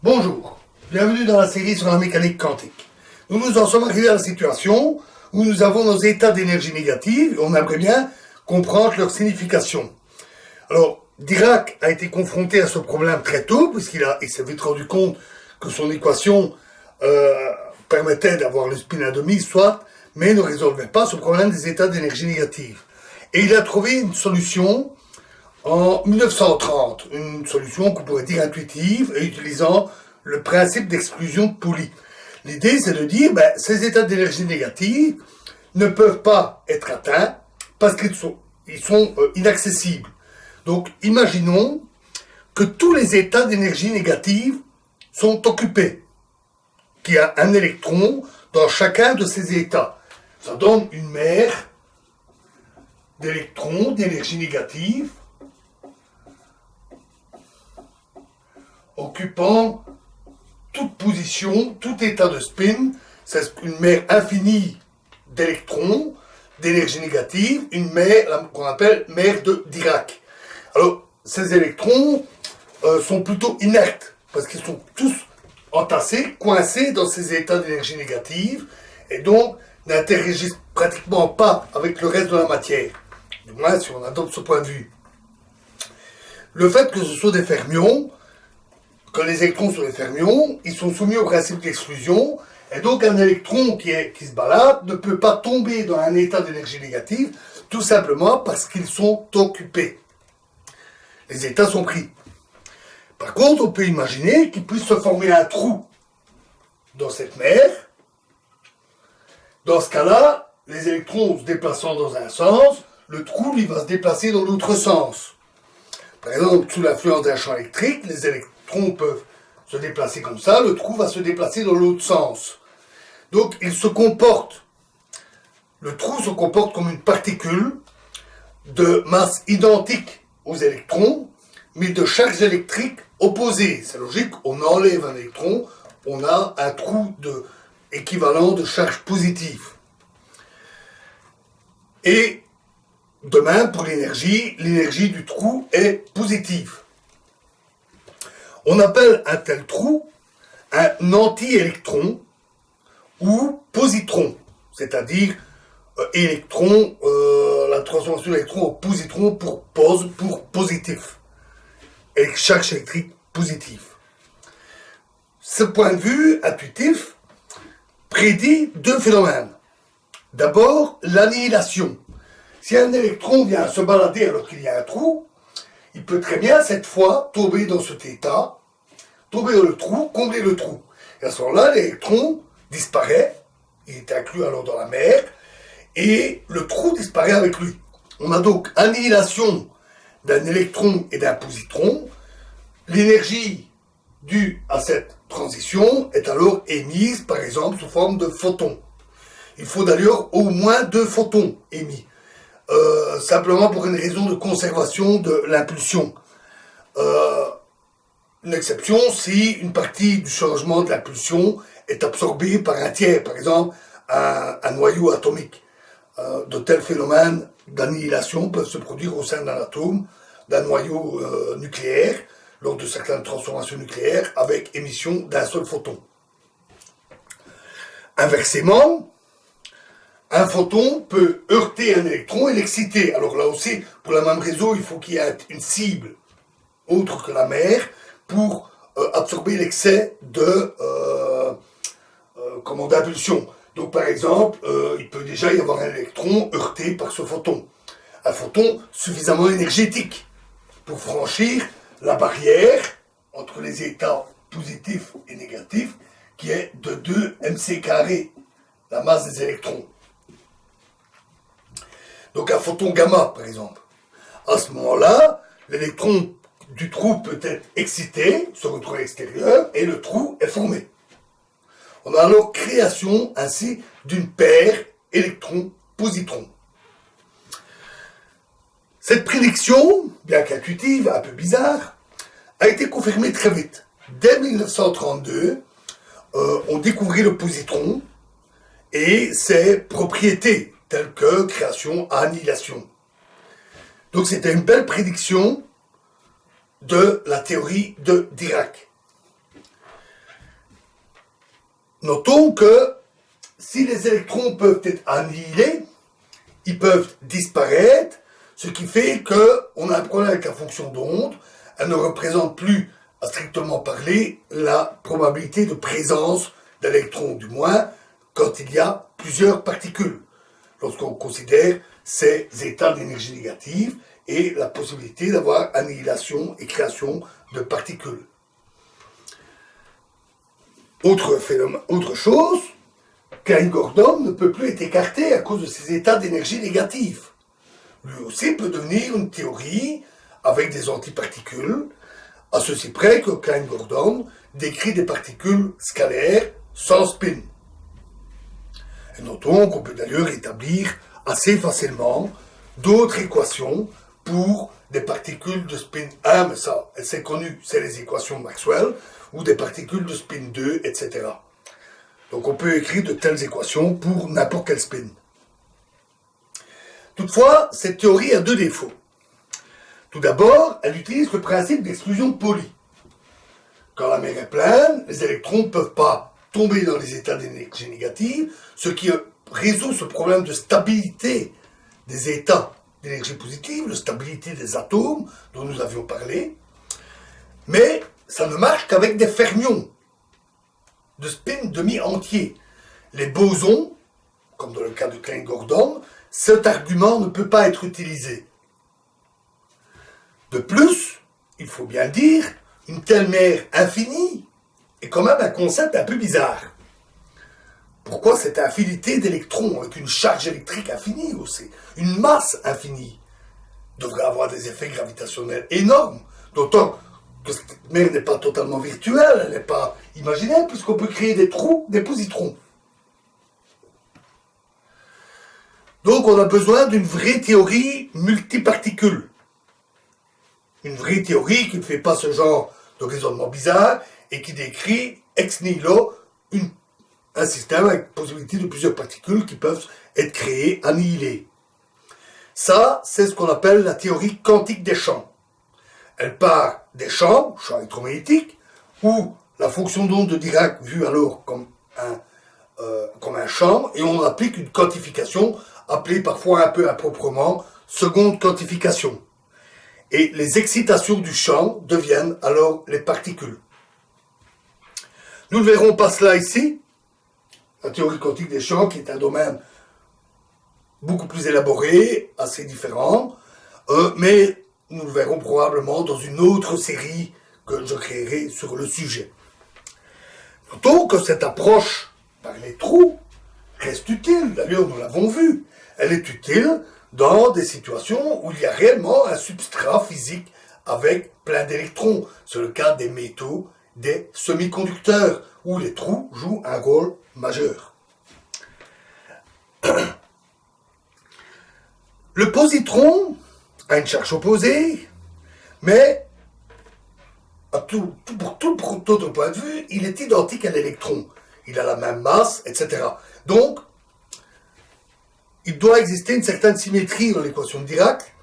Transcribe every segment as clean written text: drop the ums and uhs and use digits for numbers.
Bonjour, bienvenue dans la série sur la mécanique quantique. Nous nous en sommes arrivés à la situation où nous avons nos états d'énergie négative et on aimerait bien comprendre leur signification. Alors, Dirac a été confronté à ce problème très tôt puisqu'il s'est vite rendu compte que son équation permettait d'avoir le spin à demi, soit, mais ne résolvait pas ce problème des états d'énergie négative. Et il a trouvé une solution en 1930, une solution qu'on pourrait dire intuitive et utilisant le principe d'exclusion de Pauli. L'idée, c'est de dire, ces états d'énergie négative ne peuvent pas être atteints parce qu'ils sont inaccessibles. Donc, imaginons que tous les états d'énergie négative sont occupés, qu'il y a un électron dans chacun de ces états. Ça donne une mer d'électrons d'énergie négative occupant toute position, tout état de spin. C'est une mer infinie d'électrons d'énergie négative, une mer qu'on appelle mer de Dirac. Alors, ces électrons sont plutôt inertes, parce qu'ils sont tous entassés, coincés dans ces états d'énergie négative, et donc n'interagissent pratiquement pas avec le reste de la matière. Du moins, si on adopte ce point de vue. Le fait que ce soit des fermions, que les électrons sont des fermions, ils sont soumis au principe d'exclusion, et donc un électron qui se balade ne peut pas tomber dans un état d'énergie négative, tout simplement parce qu'ils sont occupés. Les états sont pris. Par contre, on peut imaginer qu'il puisse se former un trou dans cette mer. Dans ce cas-là, les électrons se déplaçant dans un sens, le trou, lui, va se déplacer dans l'autre sens. Par exemple, sous l'influence d'un champ électrique, les électrons peuvent se déplacer comme ça, le trou va se déplacer dans l'autre sens. Donc, le trou se comporte comme une particule de masse identique aux électrons, mais de charge électrique opposée. C'est logique, on enlève un électron, on a un trou équivalent de charge positive. Et de même, pour l'énergie du trou est positive. On appelle un tel trou un anti-électron ou positron, c'est-à-dire électron, la transformation d'électron en positron pour positif, et charge électrique positive. Ce point de vue intuitif prédit deux phénomènes. D'abord, l'annihilation. Si un électron vient se balader alors qu'il y a un trou, il peut très bien, cette fois, tomber dans cet état, tomber dans le trou, combler le trou. Et à ce moment-là, l'électron disparaît, il est inclus alors dans la mer, et le trou disparaît avec lui. On a donc annihilation d'un électron et d'un positron. L'énergie due à cette transition est alors émise, par exemple, sous forme de photons. Il faut d'ailleurs au moins 2 photons émis. Simplement pour une raison de conservation de l'impulsion. Une exception si une partie du changement de l'impulsion est absorbée par un tiers, par exemple un noyau atomique. De tels phénomènes d'annihilation peuvent se produire au sein d'un atome, d'un noyau nucléaire, lors de certaines transformations nucléaires, avec émission d'un seul photon. Inversement, un photon peut heurter un électron et l'exciter. Alors là aussi, pour la même raison, il faut qu'il y ait une cible autre que la mer pour absorber l'excès d'impulsion. Donc par exemple, il peut déjà y avoir un électron heurté par ce photon. Un photon suffisamment énergétique pour franchir la barrière entre les états positifs et négatifs qui est de 2 mc², la masse des électrons. Donc un photon gamma, par exemple. À ce moment-là, l'électron du trou peut être excité, se retrouve à l'extérieur, et le trou est formé. On a alors création ainsi d'une paire électron-positron. Cette prédiction, bien qu'intuitive, un peu bizarre, a été confirmée très vite. Dès 1932, on découvrit le positron et ses propriétés, telles que création, annihilation. Donc c'était une belle prédiction de la théorie de Dirac. Notons que si les électrons peuvent être annihilés, ils peuvent disparaître, ce qui fait qu'on a un problème avec la fonction d'onde. Elle ne représente plus, à strictement parler, la probabilité de présence d'électrons, du moins quand il y a plusieurs particules, lorsqu'on considère ces états d'énergie négative et la possibilité d'avoir annihilation et création de particules. Autre chose, Klein-Gordon ne peut plus être écarté à cause de ces états d'énergie négative. Lui aussi peut devenir une théorie avec des antiparticules, à ceci près que Klein-Gordon décrit des particules scalaires sans spin. Et notons qu'on peut d'ailleurs établir assez facilement d'autres équations pour des particules de spin 1, mais ça, c'est connu, c'est les équations Maxwell, ou des particules de spin 2, etc. Donc on peut écrire de telles équations pour n'importe quel spin. Toutefois, cette théorie a deux défauts. Tout d'abord, elle utilise le principe d'exclusion de Pauli. Quand la mer est pleine, les électrons ne peuvent pas tomber dans les états d'énergie négative, ce qui résout ce problème de stabilité des états d'énergie positive, de stabilité des atomes dont nous avions parlé. Mais ça ne marche qu'avec des fermions de spin demi-entiers. Les bosons, comme dans le cas de Klein-Gordon, cet argument ne peut pas être utilisé. De plus, il faut bien dire, une telle mer infinie est quand même un concept un peu bizarre. Pourquoi cette infinité d'électrons avec une charge électrique infinie aussi, une masse infinie, devrait avoir des effets gravitationnels énormes, d'autant que cette mer n'est pas totalement virtuelle, elle n'est pas imaginaire, puisqu'on peut créer des trous, des positrons. Donc on a besoin d'une vraie théorie multiparticule. Une vraie théorie qui ne fait pas ce genre de raisonnement bizarre et qui décrit ex nihilo un système avec possibilité de plusieurs particules qui peuvent être créées, annihilées. Ça, c'est ce qu'on appelle la théorie quantique des champs. Elle part des champs électromagnétiques, où la fonction d'onde de Dirac vue alors comme un champ, et on applique une quantification appelée parfois un peu improprement seconde quantification. Et les excitations du champ deviennent alors les particules. Nous ne verrons pas cela ici. La théorie quantique des champs, qui est un domaine beaucoup plus élaboré, assez différent, mais nous le verrons probablement dans une autre série que je créerai sur le sujet. Notons que cette approche par les trous reste utile, d'ailleurs nous l'avons vu. Elle est utile dans des situations où il y a réellement un substrat physique avec plein d'électrons. C'est le cas des métaux, des semi-conducteurs, où les trous jouent un rôle majeur. Le positron a une charge opposée, mais pour tout autre point de vue, il est identique à l'électron. Il a la même masse, etc. Donc, il doit exister une certaine symétrie dans l'équation de Dirac,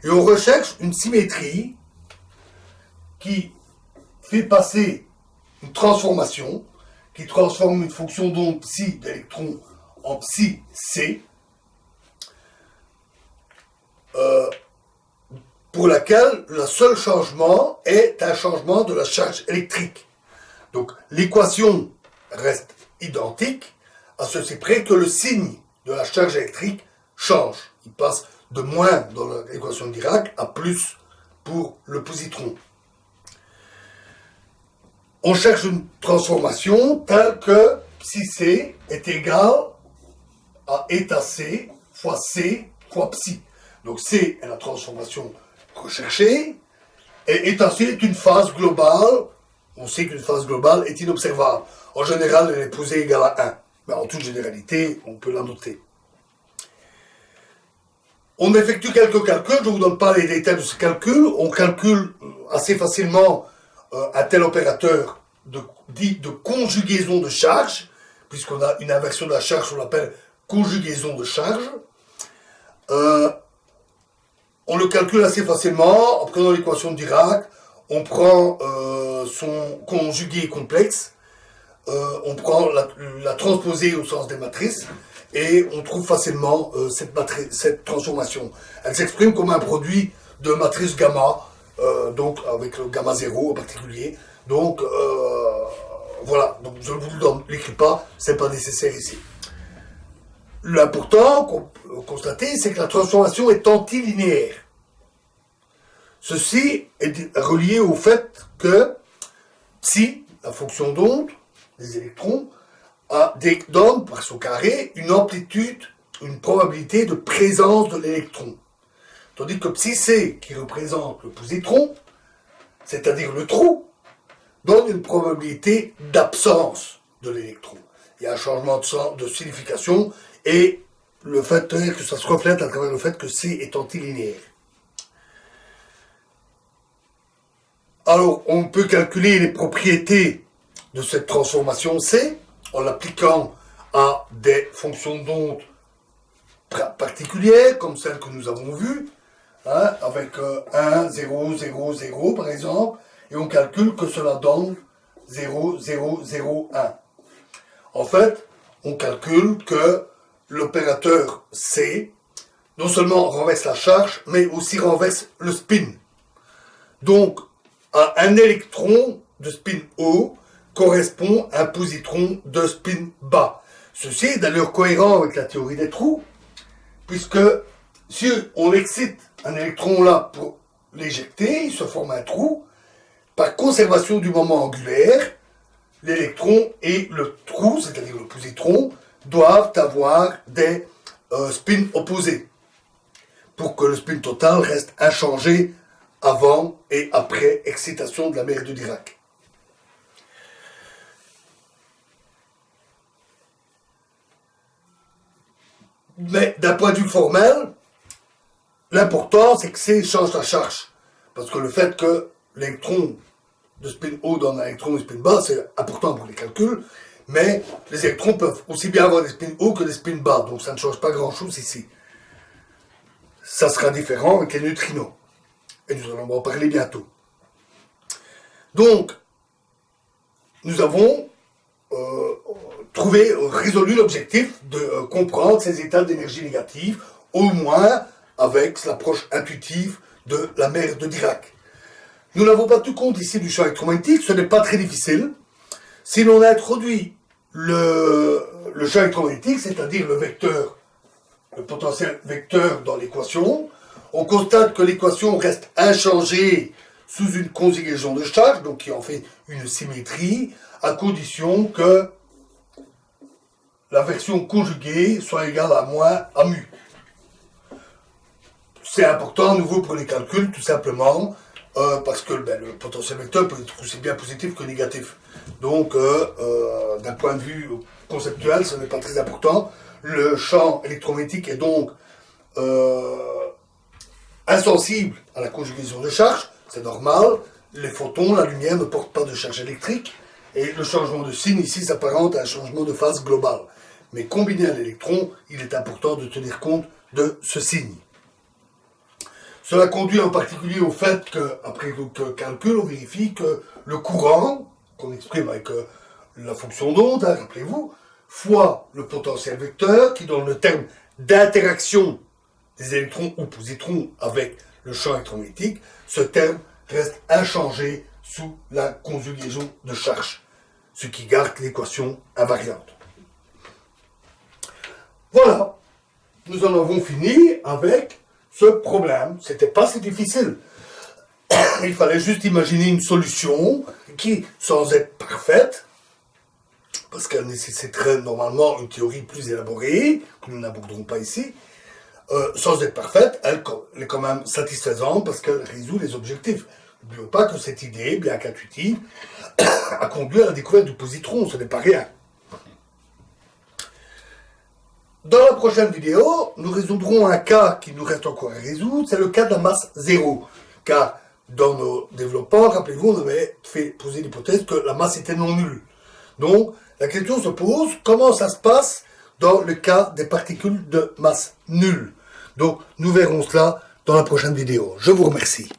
et on recherche une symétrie qui fait passer une transformation, qui transforme une fonction d'onde psi d'électron en psi c, pour laquelle le seul changement est un changement de la charge électrique. Donc l'équation reste identique, à ceci près que le signe de la charge électrique change. Il passe de moins dans l'équation de Dirac à plus pour le positron. On cherche une transformation telle que psi c est égal à état c fois c fois psi. Donc c est la transformation recherchée, et état c est une phase globale. On sait qu'une phase globale est inobservable. En général, elle est posée égale à 1. Mais en toute généralité, on peut la noter. On effectue quelques calculs, je ne vous donne pas les détails de ce calcul. On calcule assez facilement un tel opérateur dit de conjugaison de charge, puisqu'on a une inversion de la charge, on l'appelle conjugaison de charge. On le calcule assez facilement en prenant l'équation de Dirac. On prend son conjugué complexe, on prend la transposée au sens des matrices, et on trouve facilement cette transformation. Elle s'exprime comme un produit de matrice gamma, donc avec le gamma 0 en particulier. Donc voilà, donc je ne vous l'écris pas, c'est pas nécessaire ici. L'important qu'on peut constater, c'est que la transformation est antilinéaire. Ceci est relié au fait que psi, la fonction d'onde des électrons, donne par son carré une amplitude, une probabilité de présence de l'électron. Tandis que psi c, qui représente le positron, c'est-à-dire le trou, donne une probabilité d'absence de l'électron. Il y a un changement de signification et le fait que ça se reflète à travers le fait que C est antilinéaire. Alors, on peut calculer les propriétés de cette transformation C en l'appliquant à des fonctions d'onde particulières, comme celles que nous avons vues, hein, avec 1, 0, 0, 0 par exemple, et on calcule que cela donne 0, 0, 0, 1. En fait, on calcule que l'opérateur C non seulement renverse la charge, mais aussi renverse le spin. Donc, à un électron de spin haut correspond à un positron de spin bas. Ceci est d'ailleurs cohérent avec la théorie des trous, puisque si on excite un électron là pour l'éjecter, il se forme un trou. Par conservation du moment angulaire, l'électron et le trou, c'est-à-dire le positron, doivent avoir des spins opposés pour que le spin total reste inchangé avant et après excitation de la mer de Dirac. Mais d'un point de vue formel, l'important c'est que C change sa charge. Parce que le fait que l'électron de spin haut donne un électron de spin bas, c'est important pour les calculs, mais les électrons peuvent aussi bien avoir des spins hauts que des spins bas, donc ça ne change pas grand-chose ici. Ça sera différent avec les neutrinos. Et nous allons en parler bientôt. Donc, nous avons résolu l'objectif de comprendre ces états d'énergie négative, au moins avec l'approche intuitive de la mer de Dirac. Nous n'avons pas tout compte ici du champ électromagnétique, ce n'est pas très difficile. Si l'on introduit le champ électromagnétique, c'est-à-dire le potentiel vecteur dans l'équation, on constate que l'équation reste inchangée sous une conjugaison de charge, donc qui en fait une symétrie, à condition que la version conjuguée soit égale à moins à mu. C'est important à nouveau pour les calculs, tout simplement, parce que le potentiel vecteur peut être aussi bien positif que négatif. Donc, d'un point de vue conceptuel, ce n'est pas très important. Le champ électromagnétique est donc insensible à la conjugaison de charge, c'est normal. Les photons, la lumière ne portent pas de charge électrique, et le changement de signe ici s'apparente à un changement de phase global. Mais combiné à l'électron, il est important de tenir compte de ce signe. Cela conduit en particulier au fait qu'après calcul, on vérifie que le courant, qu'on exprime avec la fonction d'onde, hein, rappelez-vous, fois le potentiel vecteur, qui donne le terme d'interaction des électrons ou positrons avec le champ électromagnétique, ce terme reste inchangé sous la conjugaison de charge, ce qui garde l'équation invariante. Voilà, nous en avons fini avec ce problème. C'était pas si difficile. Il fallait juste imaginer une solution qui, sans être parfaite, parce qu'elle nécessiterait normalement une théorie plus élaborée, que nous n'aborderons pas ici, sans être parfaite, elle est quand même satisfaisante parce qu'elle résout les objectifs. N'oublions pas que cette idée, bien qu'intuitive, a conduit à la découverte du positron, ce n'est pas rien. Dans la prochaine vidéo, nous résoudrons un cas qui nous reste encore à résoudre, c'est le cas de la masse zéro. Car dans nos développements, rappelez-vous, on avait poser l'hypothèse que la masse était non nulle. Donc, la question se pose, comment ça se passe dans le cas des particules de masse nulle? Donc, nous verrons cela dans la prochaine vidéo. Je vous remercie.